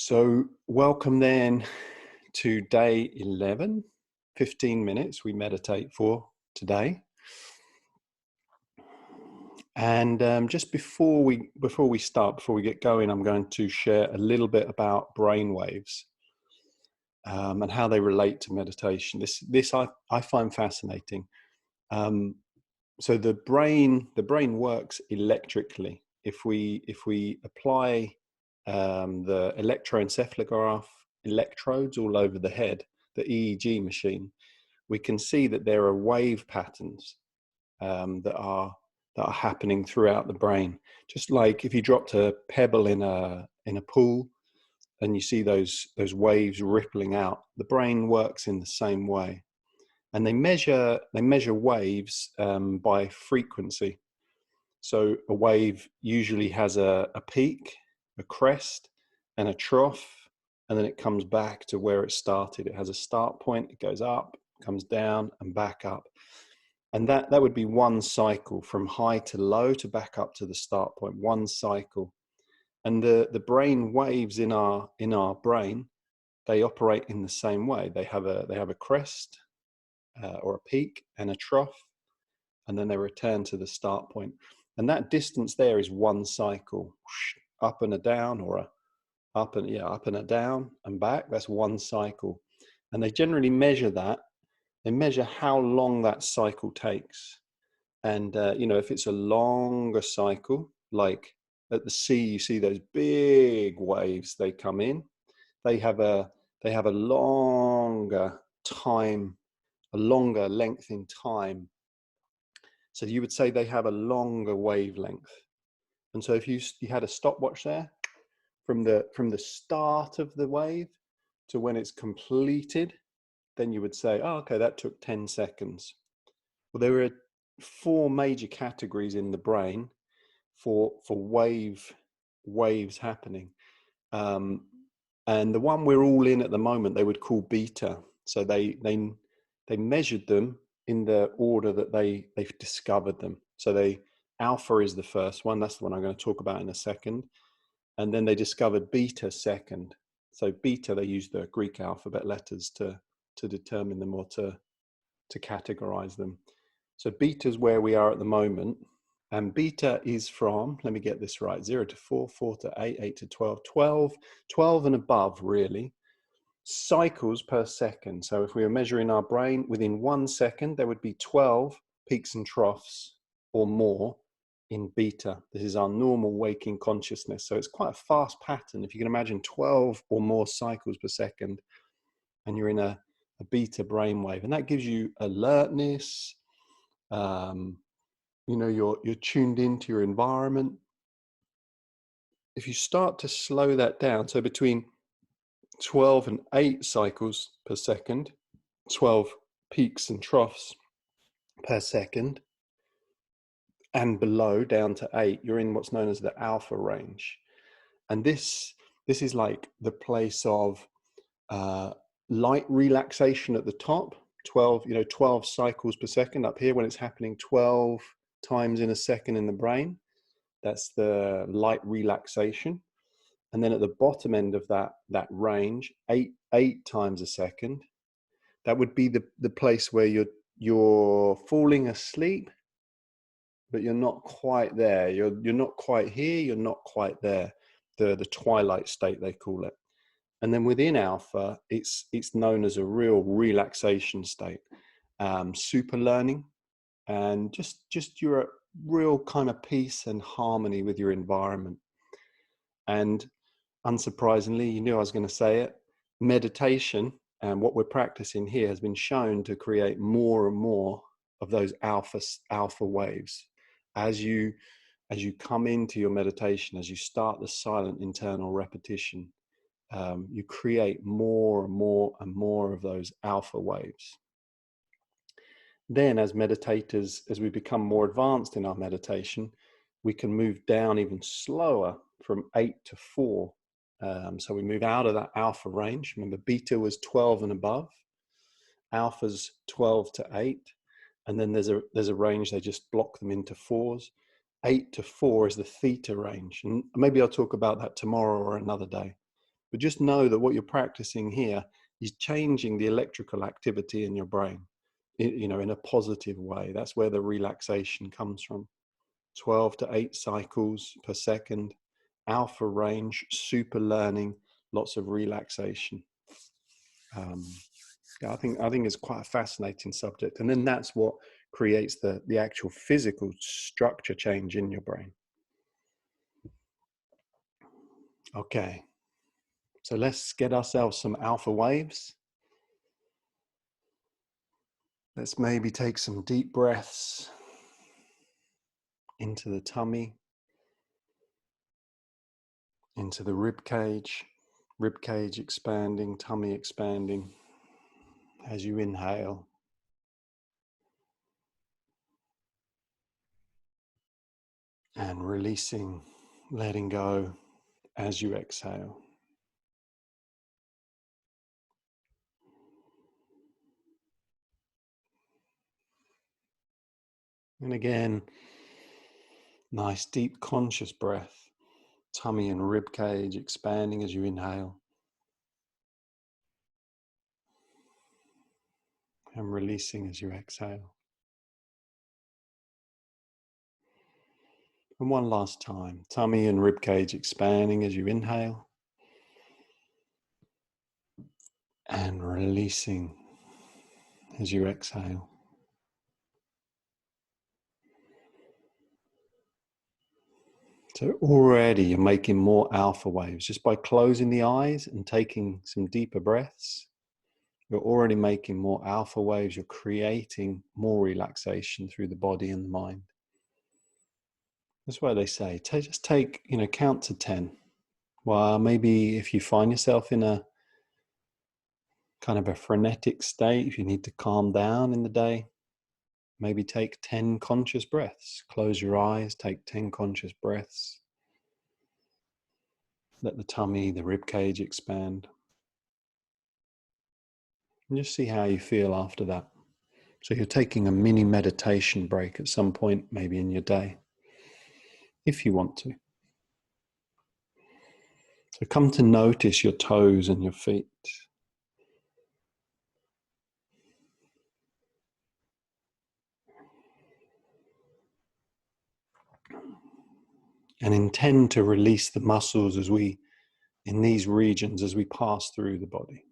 So welcome then to day 11, 15 minutes we meditate for today. And just before we get going, I'm going to share a little bit about brain waves and how they relate to meditation. This I find fascinating. So the brain works electrically. If we apply the electroencephalograph electrodes all over the head, the EEG machine, we can see that there are wave patterns that are happening throughout the brain. Just like if you dropped a pebble in a pool and you see those waves rippling out, the brain works in the same way. And they measure waves by frequency. So a wave usually has a peak, a crest, and a trough, and then it comes back to where it started. It has a start point, it goes up, comes down, and back up. And that would be one cycle, from high to low to back up to the start point, one cycle. And the brain waves in our brain, they operate in the same way. They have a crest or a peak and a trough, and then they return to the start point. And that distance there is one cycle, up and a down, or a up and a down and back. That's one cycle. And they generally measure that. They measure how long that cycle takes. And if it's a longer cycle, like at the sea, you see those big waves, they come in. They have a longer time, a longer length in time. So you would say they have a longer wavelength. And so if you had a stopwatch there, from the start of the wave to when it's completed, then you would say, oh, okay, that took 10 seconds. Well, there are 4 major categories in the brain for waves happening. And the one we're all in at the moment, they would call beta. So they measured them in the order that they've discovered them. So alpha is the first one. That's the one I'm going to talk about in a second. And then they discovered beta second. So beta, they used the Greek alphabet letters to determine them, or to categorize them. So beta is where we are at the moment. And beta is from, let me get this right, 0 to 4, 4 to 8, 8 to 12, 12 and above, really, cycles per second. So if we were measuring our brain, within 1 second, there would be 12 peaks and troughs or more in beta. This is our normal waking consciousness. So it's quite a fast pattern. If you can imagine 12 or more cycles per second, and you're in a beta brainwave, and that gives you alertness. You're tuned into your environment. If you start to slow that down, so between 12 and 8 cycles per second, 12 peaks and troughs per second, and below down to 8, you're in what's known as the alpha range. And this is like the place of light relaxation at the top, 12 cycles per second up here, when it's happening 12 times in a second in the brain. That's the light relaxation. And then at the bottom end of that range, 8 times a second, that would be the place where you're falling asleep, but you're not quite there. You're not quite here, you're not quite there. The twilight state, they call it. And then within alpha, it's known as a real relaxation state, super learning, and just you're at real kind of peace and harmony with your environment. And unsurprisingly, you knew I was going to say it, meditation and what we're practicing here has been shown to create more and more of those alpha waves. As you come into your meditation, as you start the silent internal repetition, you create more and more and more of those alpha waves. Then as meditators, as we become more advanced in our meditation, we can move down even slower from 8 to 4. So we move out of that alpha range. Remember, beta was 12 and above. Alpha's 12 to 8. And then there's a range, they just block them into 4s. 8 to 4 is the theta range. And maybe I'll talk about that tomorrow or another day. But just know that what you're practicing here is changing the electrical activity in your brain, in a positive way. That's where the relaxation comes from. 12 to 8 cycles per second, alpha range, super learning, lots of relaxation. Yeah, I think it's quite a fascinating subject, and then that's what creates the actual physical structure change in your brain. Okay, so let's get ourselves some alpha waves. Let's maybe take some deep breaths into the tummy, into the rib cage expanding, tummy expanding as you inhale. And releasing, letting go as you exhale. And again, nice deep conscious breath, tummy and rib cage expanding as you inhale. And releasing as you exhale. And one last time, tummy and rib cage expanding as you inhale. And releasing as you exhale. So already you're making more alpha waves just by closing the eyes and taking some deeper breaths. You're already making more alpha waves. You're creating more relaxation through the body and the mind. That's why they say, just take, count to 10. Well, maybe if you find yourself in a kind of a frenetic state, if you need to calm down in the day, maybe take 10 conscious breaths. Close your eyes, take 10 conscious breaths. Let the tummy, the rib cage expand. And just see how you feel after that. So you're taking a mini meditation break at some point, maybe in your day, if you want to. So come to notice your toes and your feet. And intend to release the muscles in these regions as we pass through the body.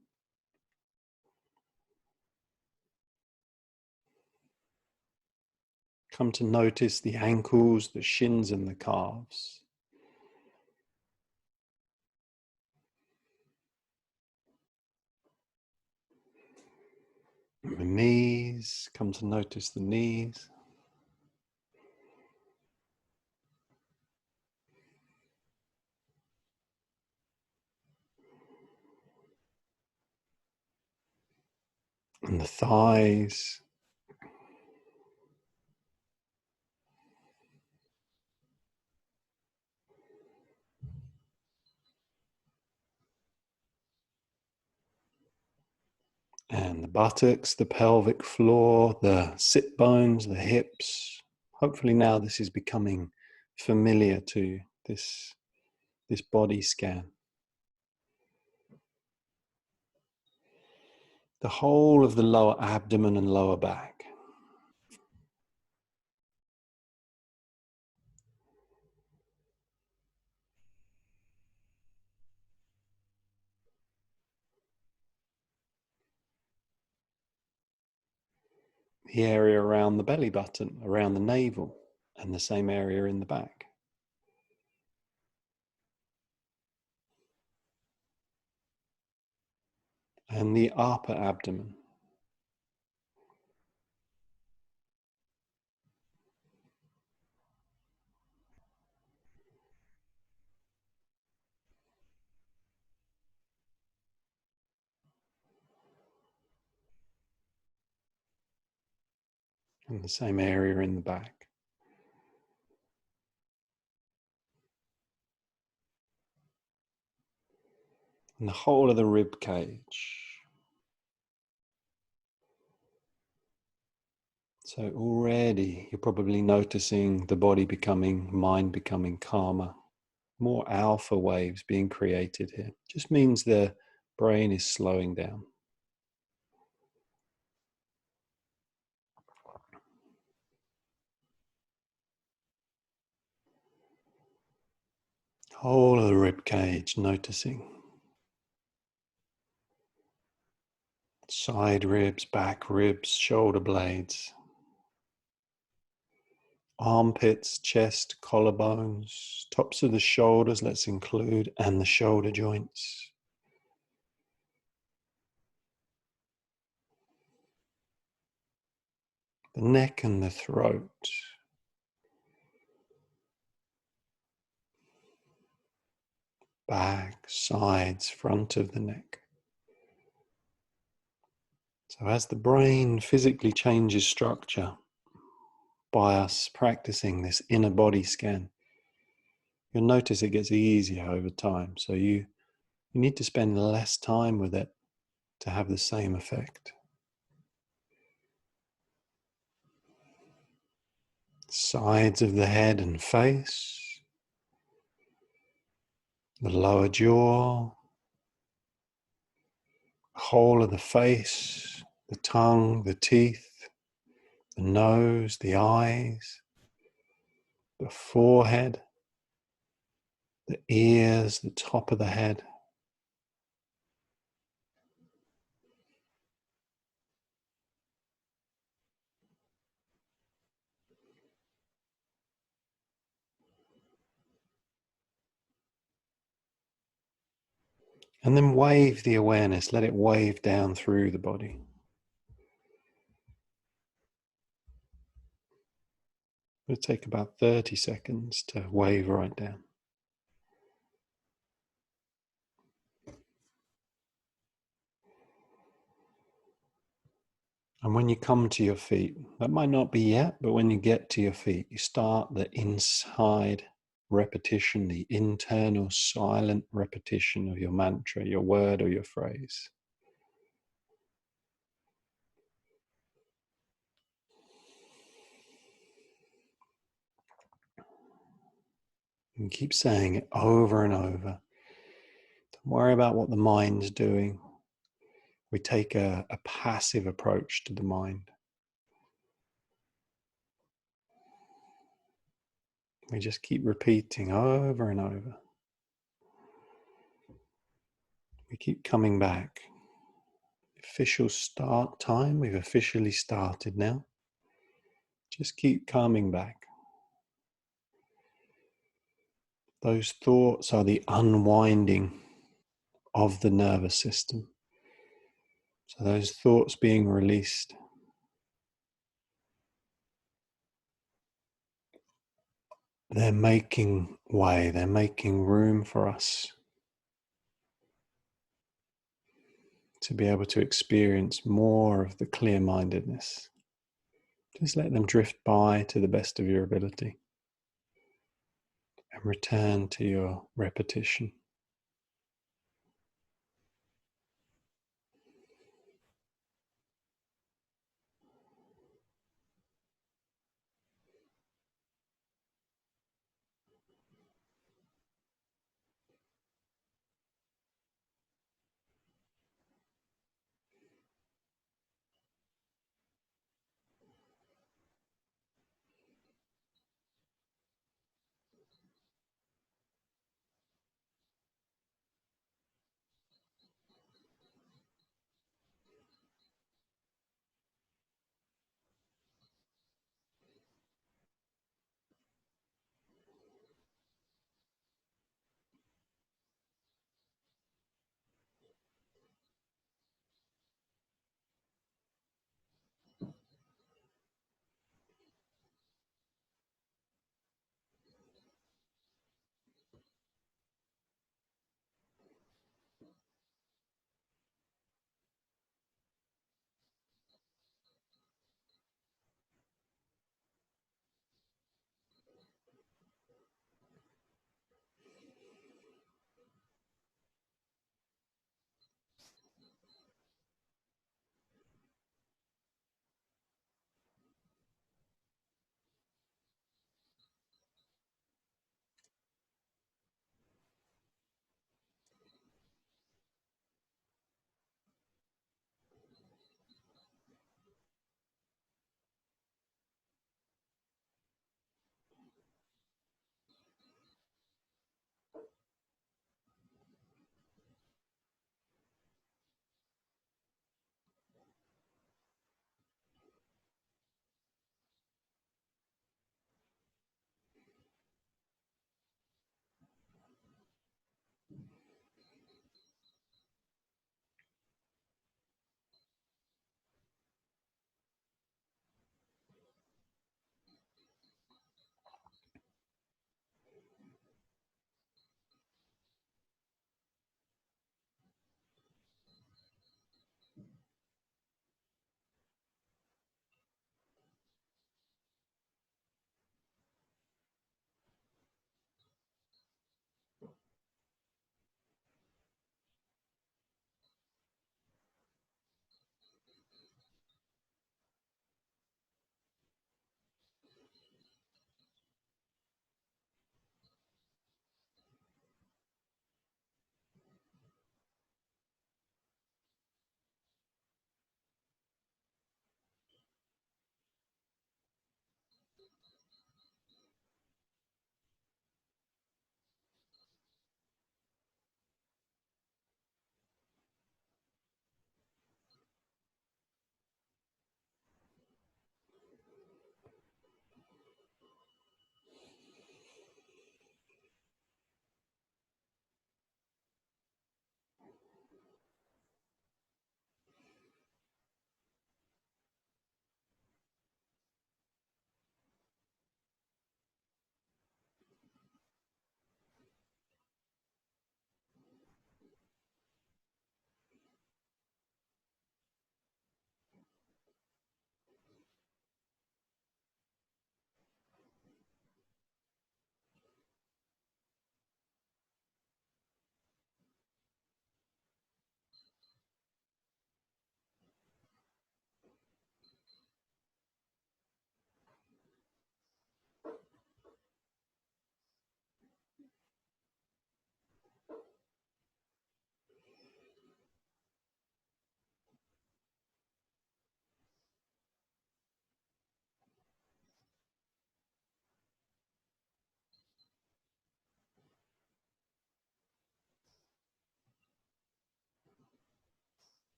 Come to notice the ankles, the shins, and the calves. And the knees, come to notice the knees. And the thighs. And the buttocks, the pelvic floor, the sit bones, the hips. Hopefully now this is becoming familiar to this body scan. The whole of the lower abdomen and lower back. The area around the belly button, around the navel, and the same area in the back. And the upper abdomen. And the same area in the back. And the whole of the rib cage. So already you're probably noticing the body becoming, mind becoming calmer, more alpha waves being created here. Just means the brain is slowing down. Whole of the rib cage, noticing. Side ribs, back ribs, shoulder blades. Armpits, chest, collarbones, tops of the shoulders, let's include, and the shoulder joints. The neck and the throat. Back, sides, front of the neck. So as the brain physically changes structure by us practicing this inner body scan, you'll notice it gets easier over time. So you need to spend less time with it to have the same effect. Sides of the head and face, the lower jaw, whole of the face, the tongue, the teeth, the nose, the eyes, the forehead, the ears, the top of the head. And then wave the awareness, let it wave down through the body. It'll take about 30 seconds to wave right down. And when you come to your feet, that might not be yet, but when you get to your feet, you start the inside repetition, the internal silent repetition of your mantra, your word or your phrase. And keep saying it over and over. Don't worry about what the mind's doing. We take a passive approach to the mind. We just keep repeating over and over. We keep coming back. Official start time, we've officially started now. Just keep coming back. Those thoughts are the unwinding of the nervous system. So those thoughts being released, they're making way, they're making room for us to be able to experience more of the clear-mindedness. Just let them drift by to the best of your ability and return to your repetition.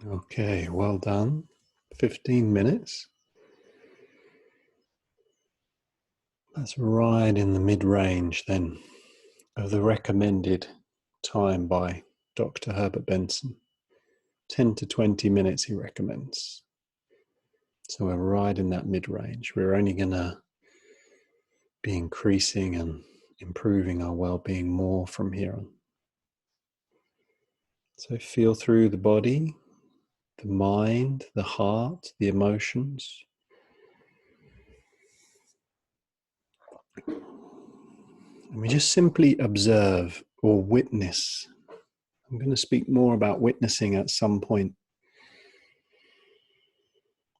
Okay, well done. 15 minutes. That's right in the mid-range then of the recommended time by Dr. Herbert Benson. 10 to 20 minutes he recommends. So we're right in that mid-range. We're only going to be increasing and improving our well-being more from here on. So feel through the body, the mind, the heart, the emotions. And we just simply observe or witness. I'm going to speak more about witnessing at some point.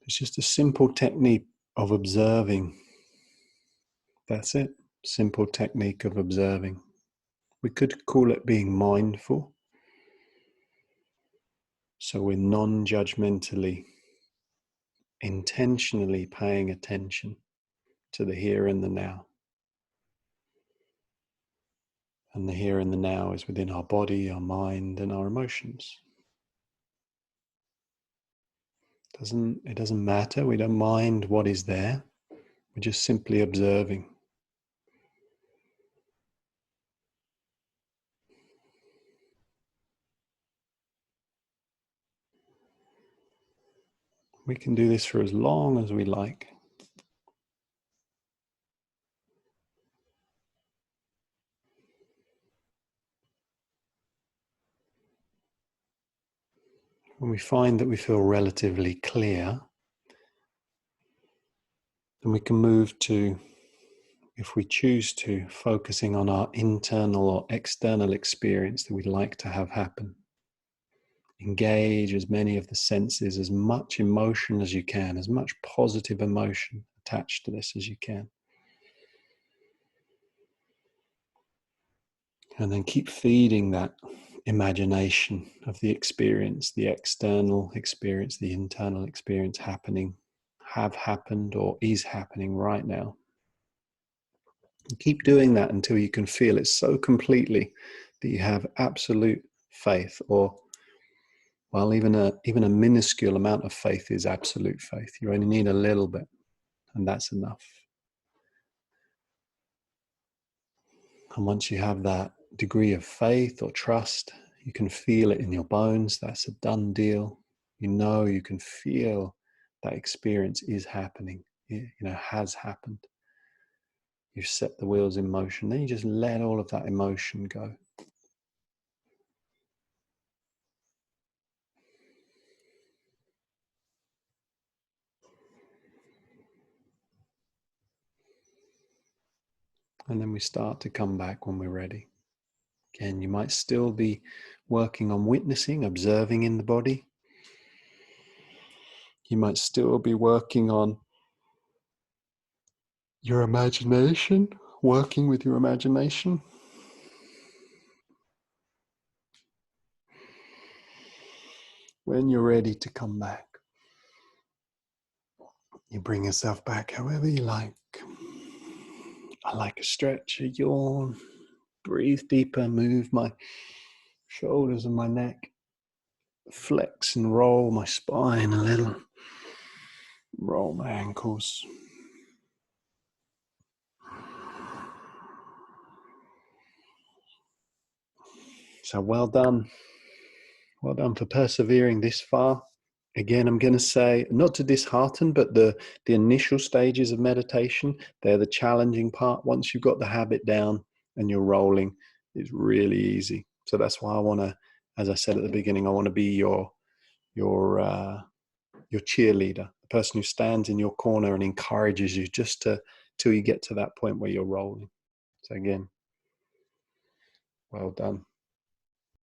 It's just a simple technique of observing. That's it. Simple technique of observing. We could call it being mindful. So we're non-judgmentally, intentionally paying attention to the here and the now. And the here and the now is within our body, our mind, and our emotions. It doesn't matter. We don't mind what is there. We're just simply observing. We can do this for as long as we like. When we find that we feel relatively clear, then we can move to, if we choose to, focusing on our internal or external experience that we'd like to have happen. Engage as many of the senses, as much emotion as you can, as much positive emotion attached to this as you can. And then keep feeding that imagination of the experience, the external experience, the internal experience happening, have happened, or is happening right now. And keep doing that until you can feel it so completely that you have absolute faith, or, well, even a minuscule amount of faith is absolute faith. You only need a little bit, and that's enough. And once you have that degree of faith or trust, you can feel it in your bones. That's a done deal. You can feel that experience is happening, has happened. You've set the wheels in motion. Then you just let all of that emotion go. And then we start to come back when we're ready. Again, you might still be working on witnessing, observing in the body. You might still be working on your imagination, working with your imagination. When you're ready to come back, you bring yourself back however you like. I like a stretch, a yawn, breathe deeper, move my shoulders and my neck, flex and roll my spine a little, roll my ankles. So well done. Well done for persevering this far. Again, I'm going to say, not to dishearten, but the initial stages of meditation, they're the challenging part. Once you've got the habit down and you're rolling, it's really easy. So that's why I want to, as I said at the beginning, I want to be your cheerleader, the person who stands in your corner and encourages you just till you get to that point where you're rolling. So again, well done.